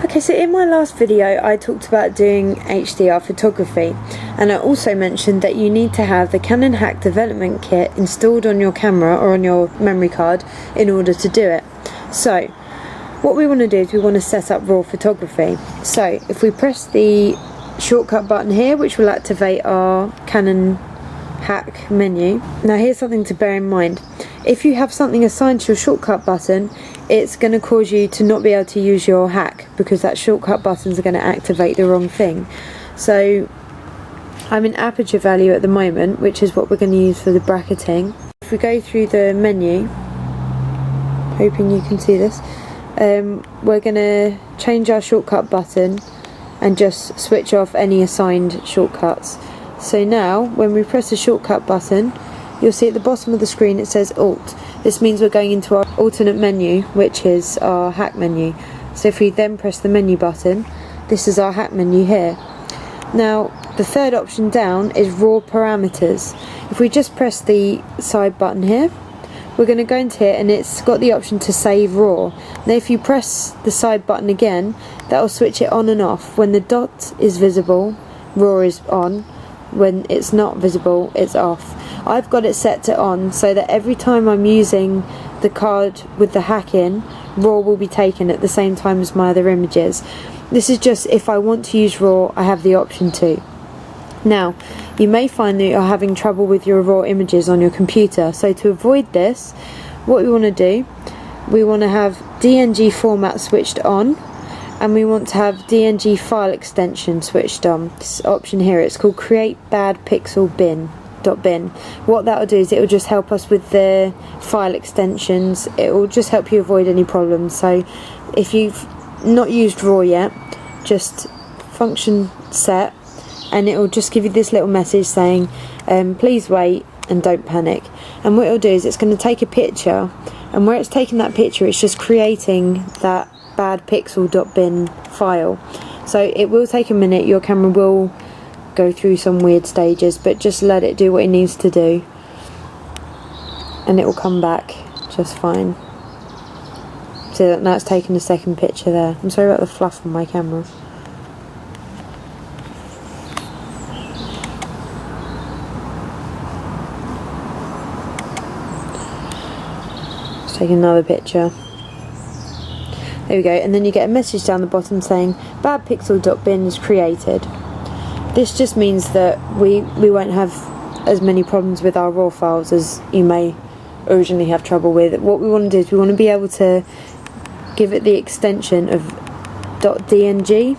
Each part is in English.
Okay, so in my last video I talked about doing HDR photography, and I also mentioned that you need to have the Canon Hack Development Kit installed on your camera or on your memory card in order to do it. So what we want to do is we want to set up raw photography. So if we press the shortcut button here, which will activate our Canon Hack menu. Now here's something to bear in mind. If you have something assigned to your shortcut button, it's going to cause you to not be able to use your hack because that shortcut button is going to activate the wrong thing. So I'm in aperture value at the moment, which is what we're going to use for the bracketing. If we go through the menu, hoping you can see this, we're going to change our shortcut button and just switch off any assigned shortcuts. So now when we press the shortcut button, you'll see at the bottom of the screen it says Alt. This means we're going into our alternate menu, which is our hack menu. So if we then press the menu button, this is our hack menu here. Now the third option down is raw parameters. If we just press the side button here, we're going to go into here and it's got the option to save raw. Now if you press the side button again, that will switch it on and off. When the dot is visible, raw is on. When it's not visible, it's off. I've got it set to on so that every time I'm using the card with the hack in, raw will be taken at the same time as my other images. This is just if I want to use raw, I have the option to. Now you may find that you're having trouble with your raw images on your computer, so to avoid this, what we want to do, we want to have DNG format switched on, and we want to have DNG file extension switched on. This option here, it's called create bad pixel bin. What that will do is it will just help us with the file extensions. It will just help you avoid any problems. So if you've not used raw yet, just function set, and it will just give you this little message saying please wait and don't panic. And what it'll do is it's going to take a picture, and where it's taking that picture, it's just creating that bad pixel.bin file. So it will take a minute, your camera will go through some weird stages, but just let it do what it needs to do and it will come back just fine. See that now it's taking a second picture there. I'm sorry about the fluff on my camera. Let's take another picture. There we go, and then you get a message down the bottom saying bad pixel.bin is created. This just means that we won't have as many problems with our raw files as you may originally have trouble with. What we want to do is we want to be able to give it the extension of .dng,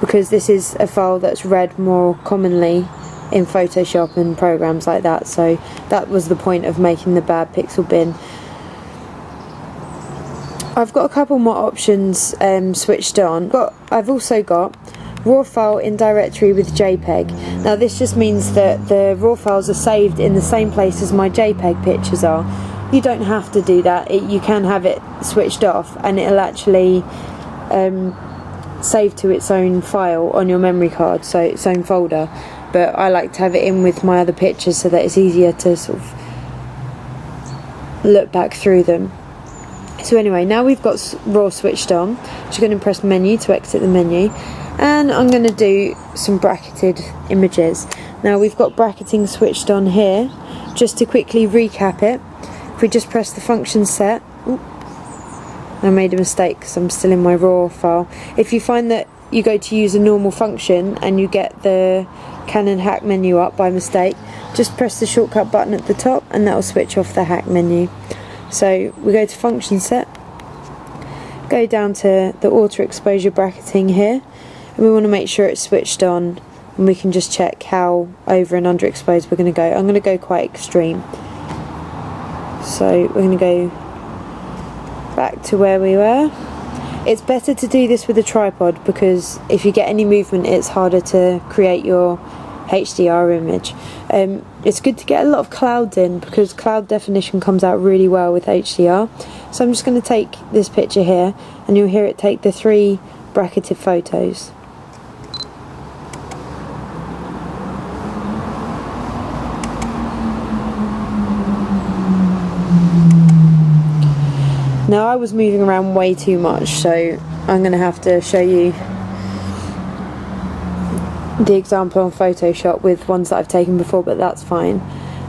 because this is a file that's read more commonly in Photoshop and programs like that. So that was the point of making the bad pixel bin. I've got a couple more options switched on. I've also got raw file in directory with JPEG. Now this just means that the raw files are saved in the same place as my JPEG pictures are. You don't have to do that. You can have it switched off and it'll actually save to its own file on your memory card, so its own folder. But I like to have it in with my other pictures so that it's easier to sort of look back through them. So anyway, now we've got raw switched on, I'm just going to press menu to exit the menu, and I'm going to do some bracketed images. Now we've got bracketing switched on here. Just to quickly recap it, if we just press the function set, I made a mistake because I'm still in my raw file. If you find that you go to use a normal function and you get the Canon hack menu up by mistake, just press the shortcut button at the top and that will switch off the hack menu. So we go to function set, go down to the auto exposure bracketing here, and we want to make sure it's switched on, and we can just check how over and underexposed we're going to go. I'm going to go quite extreme. So we're going to go back to where we were. It's better to do this with a tripod because if you get any movement it's harder to create your HDR image. It's good to get a lot of clouds in because cloud definition comes out really well with HDR. So I'm just going to take this picture here and you'll hear it take the 3 bracketed photos. Now I was moving around way too much, so I'm going to have to show you the example on Photoshop with ones that I've taken before, but that's fine.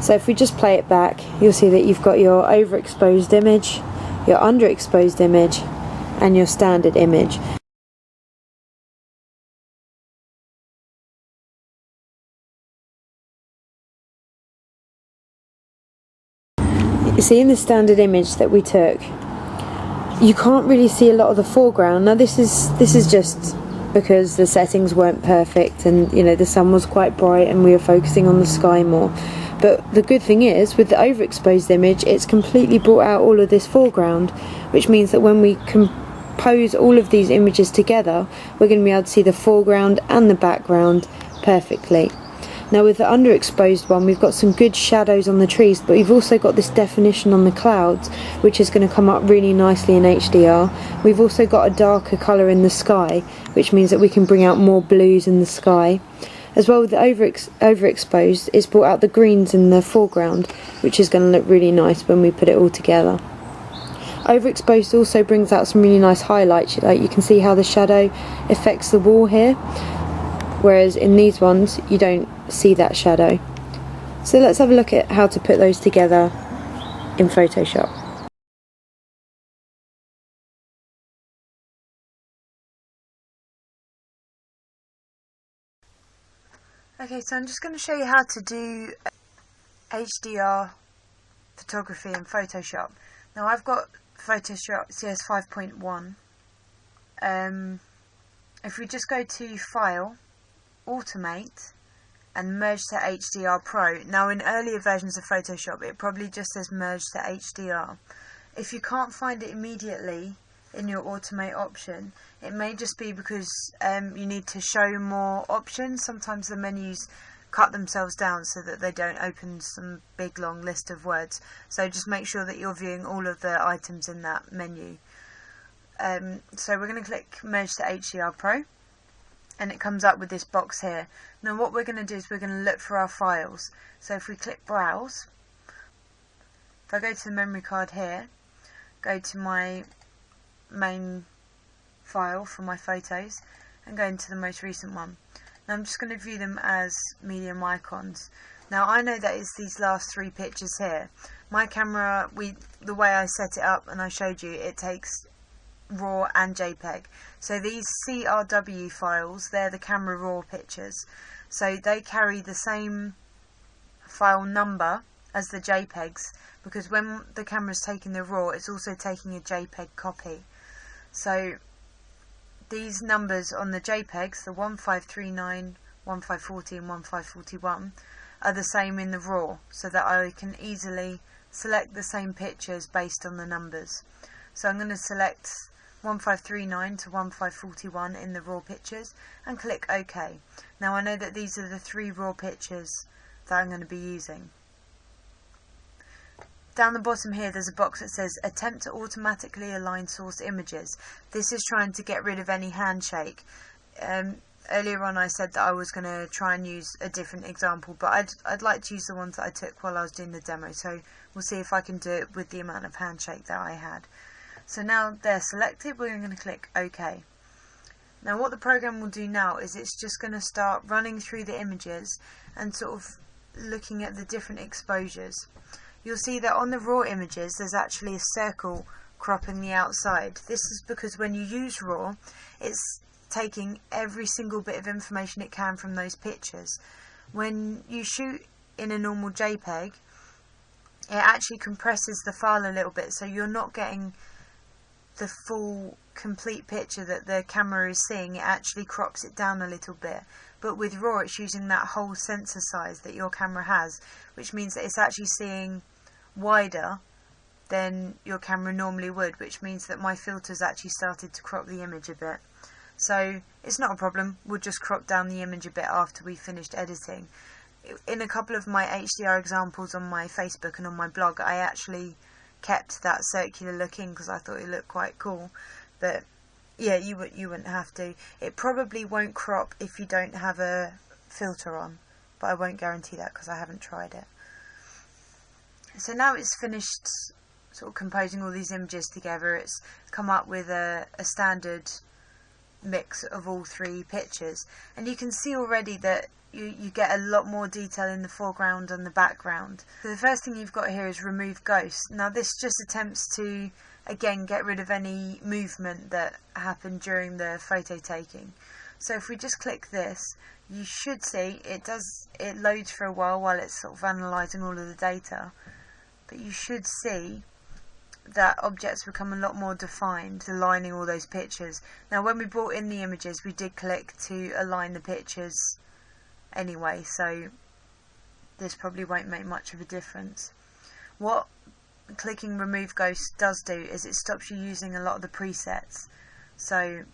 So if we just play it back, you'll see that you've got your overexposed image, your underexposed image, and your standard image. You see, in the standard image that we took, you can't really see a lot of the foreground. Now this is just because the settings weren't perfect, and you know, the sun was quite bright and we were focusing on the sky more. But the good thing is, with the overexposed image, it's completely brought out all of this foreground, which means that when we compose all of these images together, we're going to be able to see the foreground and the background perfectly. Now with the underexposed one, we've got some good shadows on the trees, but we've also got this definition on the clouds, which is going to come up really nicely in HDR. We've also got a darker colour in the sky, which means that we can bring out more blues in the sky. As well, with the overexposed, it's brought out the greens in the foreground, which is going to look really nice when we put it all together. Overexposed also brings out some really nice highlights, like you can see how the shadow affects the wall here, whereas in these ones you don't see that shadow. So let's have a look at how to put those together in Photoshop. Okay, so I'm just going to show you how to do HDR photography in Photoshop. Now I've got Photoshop CS5.1. If we just go to File, Automate, and Merge to Hdr Pro. Now in earlier versions of Photoshop it probably just says Merge to HDR. If you can't find it immediately in your Automate option, it may just be because you need to show more options. Sometimes the menus cut themselves down so that they don't open some big long list of words. So just make sure that you're viewing all of the items in that menu. So we're going to click Merge to HDR Pro, and it comes up with this box here. Now what we're going to do is we're going to look for our files. So if we click Browse, if I go to the memory card here, go to my main file for my photos, and go into the most recent one. Now I'm just going to view them as medium icons. Now I know that it's these last three pictures here. My camera, the way I set it up and I showed you, it takes RAW and JPEG. So these CRW files, they're the camera RAW pictures. So they carry the same file number as the JPEGs, because when the camera's taking the RAW, it's also taking a JPEG copy. So these numbers on the JPEGs, the 1539, 1540 and 1541, are the same in the RAW, so that I can easily select the same pictures based on the numbers. So I'm going to select 1539 to 1541 in the RAW pictures and click OK. Now I know that these are the three RAW pictures that I'm going to be using. Down the bottom here there's a box that says attempt to automatically align source images. This is trying to get rid of any handshake. Earlier on I said that I was going to try and use a different example, but I'd like to use the ones that I took while I was doing the demo, so we'll see if I can do it with the amount of handshake that I had. So now they're selected, we're going to click OK. Now what the program will do now is it's just going to start running through the images and sort of looking at the different exposures. You'll see that on the raw images there's actually a circle cropping the outside. This is because when you use RAW, it's taking every single bit of information it can from those pictures. When you shoot in a normal JPEG, it actually compresses the file a little bit, so you're not getting the full complete picture that the camera is seeing. It actually crops it down a little bit. But with RAW it's using that whole sensor size that your camera has, which means that it's actually seeing wider than your camera normally would, which means that my filters actually started to crop the image a bit. So it's not a problem, we'll just crop down the image a bit after we finished editing. In a couple of my HDR examples on my Facebook and on my blog, I actually kept that circular look in because I thought it looked quite cool. But yeah, you wouldn't have to. It probably won't crop if you don't have a filter on, but I won't guarantee that because I haven't tried it. So now it's finished sort of composing all these images together, it's come up with a standard mix of all three pictures. And you can see already that you get a lot more detail in the foreground and the background. So the first thing you've got here is remove ghost. Now this just attempts to, again, get rid of any movement that happened during the photo taking. So if we just click this, you should see it loads for a while it's sort of analysing all of the data, but you should see that objects become a lot more defined, aligning all those pictures. Now when we brought in the images, we did click to align the pictures anyway, so this probably won't make much of a difference. What clicking remove ghost does do is it stops you using a lot of the presets. So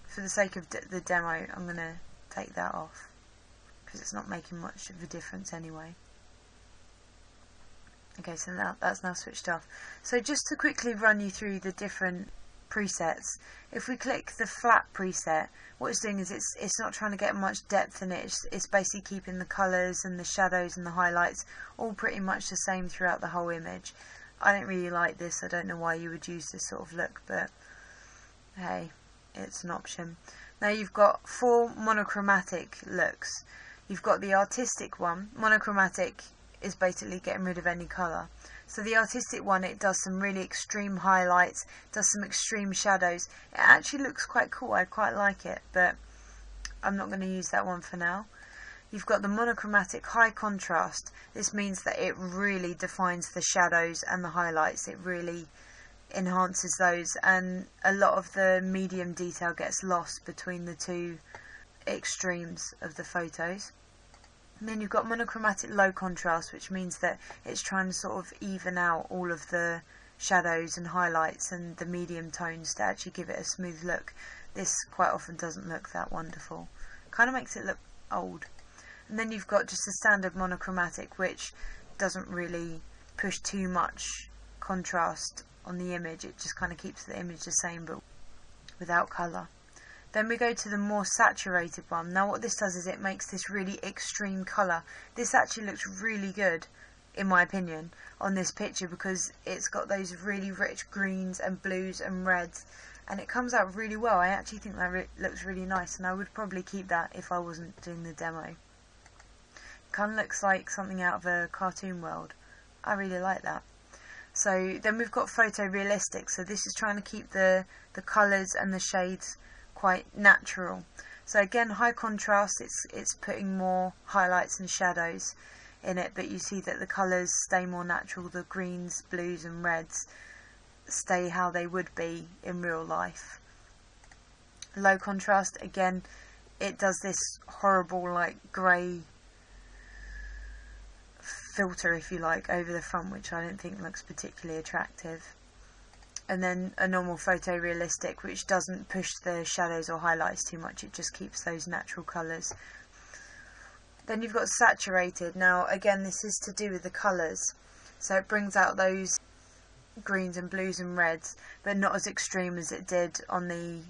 for the sake of the demo, I'm going to take that off because it's not making much of a difference anyway. Okay, so now that's now switched off. So just to quickly run you through the different presets, if we click the flat preset, what it's doing is it's not trying to get much depth in it. It's basically keeping the colours and the shadows and the highlights all pretty much the same throughout the whole image. I don't really like this. I don't know why you would use this sort of look, but hey, it's an option. Now you've got 4 monochromatic looks. You've got the artistic one. Monochromatic is basically getting rid of any colour. So the artistic one, it does some really extreme highlights, does some extreme shadows. It actually looks quite cool, I quite like it, but I'm not going to use that one for now. You've got the monochromatic high contrast. This means that it really defines the shadows and the highlights. It really enhances those, and a lot of the medium detail gets lost between the two extremes of the photos. And then you've got monochromatic low contrast, which means that it's trying to sort of even out all of the shadows and highlights and the medium tones to actually give it a smooth look. This quite often doesn't look that wonderful. Kind of makes it look old. And then you've got just a standard monochromatic, which doesn't really push too much contrast on the image. It just kind of keeps the image the same but without colour. Then we go to the more saturated one. Now what this does is it makes this really extreme colour. This actually looks really good, in my opinion, on this picture because it's got those really rich greens and blues and reds, and it comes out really well. I actually think that looks really nice, and I would probably keep that if I wasn't doing the demo. It kind of looks like something out of a cartoon world. I really like that. So then we've got photorealistic. So this is trying to keep the colours and the shades quite natural. So again, high contrast, it's putting more highlights and shadows in it, but you see that the colours stay more natural. The greens, blues and reds stay how they would be in real life. Low contrast, again, it does this horrible like grey filter, if you like, over the front, which I don't think looks particularly attractive. And then a normal photorealistic, which doesn't push the shadows or highlights too much, it just keeps those natural colours. Then you've got saturated. Now again, this is to do with the colours, so it brings out those greens and blues and reds, but not as extreme as it did on the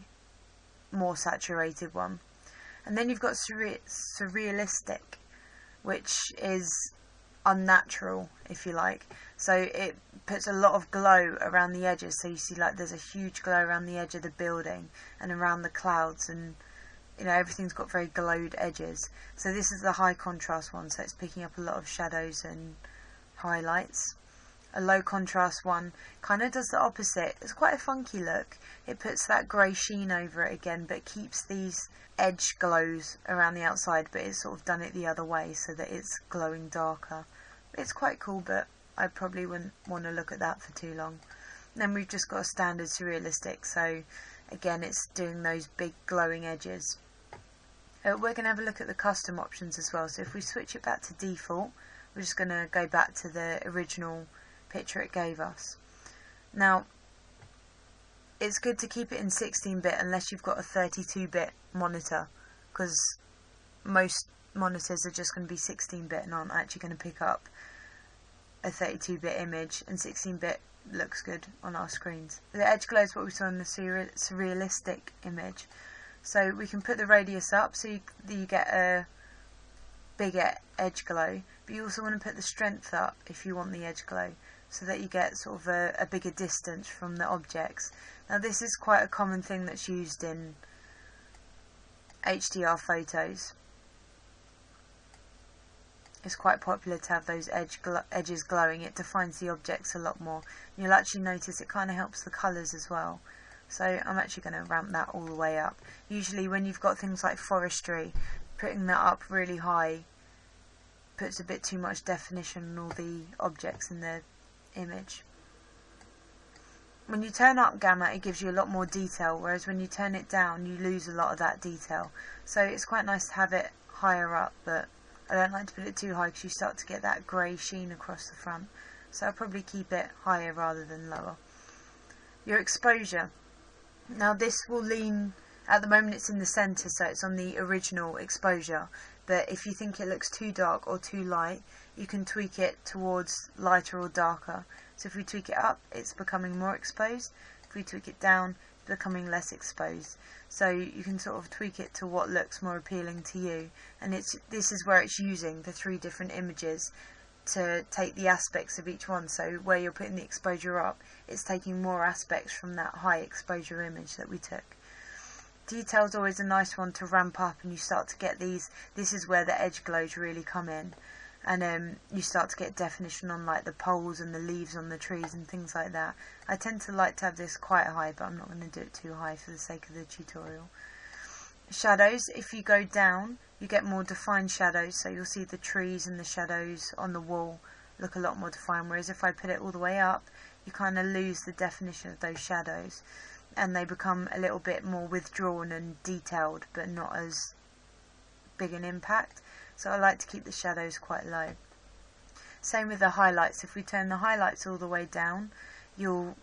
more saturated one. And then you've got surrealistic, which is unnatural, if you like. So it puts a lot of glow around the edges, so you see like there's a huge glow around the edge of the building and around the clouds, and you know, everything's got very glowed edges. So this is the high contrast one, so it's picking up a lot of shadows and highlights. A low contrast one kind of does the opposite. It's quite a funky look. It puts that grey sheen over it again, but keeps these edge glows around the outside, but it's sort of done it the other way so that it's glowing darker. It's quite cool, but I probably wouldn't want to look at that for too long. And then we've just got a standard surrealistic, so again it's doing those big glowing edges. We're going to have a look at the custom options as well. So if we switch it back to default, we're just going to go back to the original picture it gave us. Now it's good to keep it in 16-bit unless you've got a 32-bit monitor, because most monitors are just going to be 16-bit and aren't actually going to pick up a 32-bit image, and 16-bit looks good on our screens. The edge glow is what we saw in the surrealistic image. So we can put the radius up so you get a bigger edge glow, but you also want to put the strength up if you want the edge glow. so that you get sort of a bigger distance from the objects. Now this is quite a common thing that's used in HDR photos. It's quite popular to have those edges glowing. It defines the objects a lot more. And you'll actually notice it kind of helps the colours as well. So I'm actually going to ramp that all the way up. Usually when you've got things like forestry, putting that up really high puts a bit too much definition on all the objects in the image. When you turn up gamma, it gives you a lot more detail, whereas when you turn it down, you lose a lot of that detail. So it's quite nice to have it higher up, but I don't like to put it too high because you start to get that grey sheen across the front. So I'll probably keep it higher rather than lower. Your exposure. Now this will lean, at the moment it's in the centre, so it's on the original exposure. But if you think it looks too dark or too light, you can tweak it towards lighter or darker. So if we tweak it up, it's becoming more exposed. If we tweak it down, it's becoming less exposed. So you can sort of tweak it to what looks more appealing to you. And this is where it's using the 3 different images to take the aspects of each one. So where you're putting the exposure up, it's taking more aspects from that high exposure image that we took. Detail is always a nice one to ramp up, and you start to get these. This is where the edge glows really come in. And you start to get definition on like the poles and the leaves on the trees and things like that. I tend to like to have this quite high, but I'm not going to do it too high for the sake of the tutorial. Shadows, if you go down, you get more defined shadows, so you'll see the trees and the shadows on the wall look a lot more defined, whereas if I put it all the way up, you kind of lose the definition of those shadows, and they become a little bit more withdrawn and detailed, but not as big an impact. So I like to keep the shadows quite low. Same with the highlights. If we turn the highlights all the way down, you'll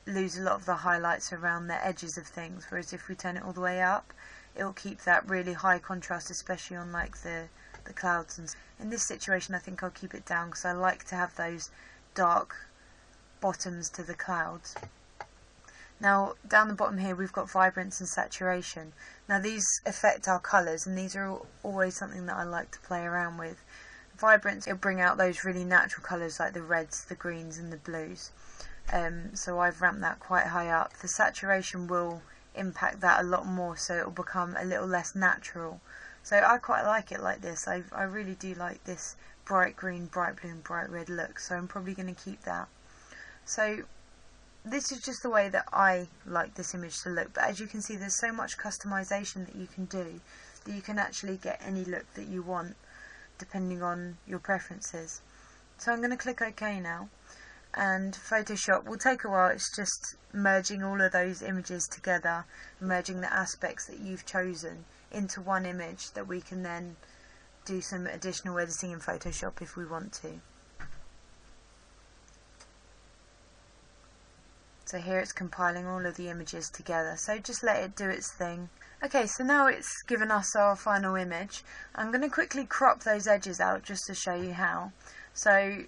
lose a lot of the highlights around the edges of things, whereas if we turn it all the way up, it'll keep that really high contrast, especially on like the clouds. And in this situation I think I'll keep it down because I like to have those dark bottoms to the clouds. Now down the bottom here we've got Vibrance and Saturation. Now these affect our colours, and these are always something that I like to play around with. Vibrance, it'll bring out those really natural colours like the reds, the greens and the blues. So I've ramped that quite high up. The saturation will impact that a lot more, so it will become a little less natural. So I quite like it like this. I really do like this bright green, bright blue and bright red look, so I'm probably going to keep that. So this is just the way that I like this image to look, but as you can see there's so much customization that you can do that you can actually get any look that you want depending on your preferences. So I'm going to click OK now, and Photoshop will take a while. It's just merging all of those images together, merging the aspects that you've chosen into one image that we can then do some additional editing in Photoshop if we want to. So here it's compiling all of the images together, so just let it do its thing. Okay, so now it's given us our final image. I'm going to quickly crop those edges out just to show you how. So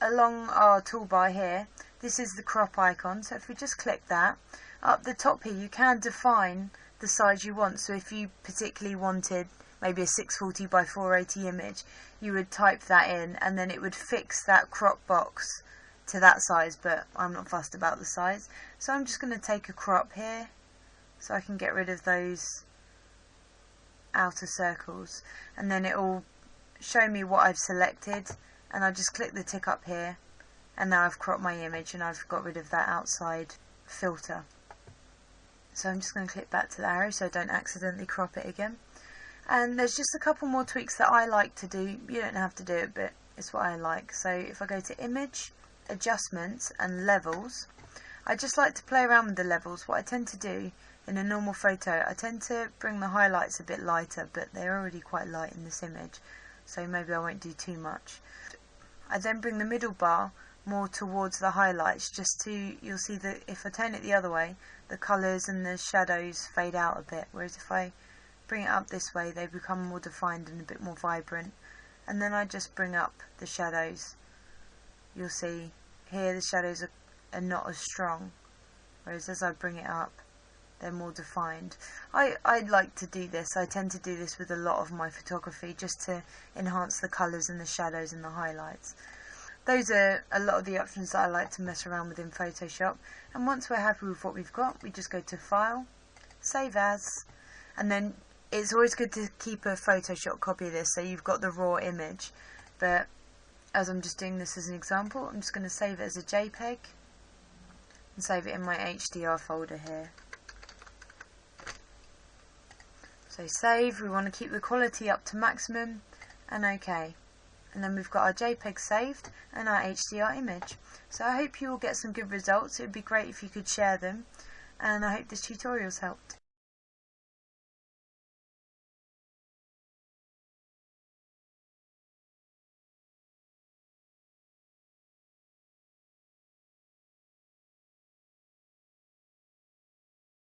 along our toolbar here, this is the crop icon, so if we just click that, up the top here you can define the size you want. So if you particularly wanted maybe a 640 by 480 image, you would type that in and then it would fix that crop box to that size, but I'm not fussed about the size. So I'm just going to take a crop here so I can get rid of those outer circles, and then it will show me what I've selected, and I just click the tick up here, and now I've cropped my image and I've got rid of that outside filter. So I'm just going to click back to the arrow so I don't accidentally crop it again. And there's just a couple more tweaks that I like to do. You don't have to do it, but it's what I like. So if I go to Image, Adjustments and Levels, I just like to play around with the levels. What I tend to do in a normal photo, I tend to bring the highlights a bit lighter, but they're already quite light in this image, so maybe I won't do too much. I then bring the middle bar more towards the highlights, just to, you'll see that if I turn it the other way, the colours and the shadows fade out a bit, whereas if I bring it up this way, they become more defined and a bit more vibrant. And then I just bring up the shadows. You'll see here the shadows are not as strong, whereas as I bring it up, they're more defined. I like to do this. I tend to do this with a lot of my photography, just to enhance the colours and the shadows and the highlights. those are a lot of the options that I like to mess around with in Photoshop. And once we're happy with what we've got, we just go to File, Save As, and then it's always good to keep a Photoshop copy of this so you've got the raw image. But as I'm just doing this as an example, I'm just going to save it as a JPEG and save it in my HDR folder here. So save, we want to keep the quality up to maximum, and OK. And then we've got our JPEG saved and our HDR image. So I hope you will get some good results. It would be great if you could share them, and I hope this tutorial's helped.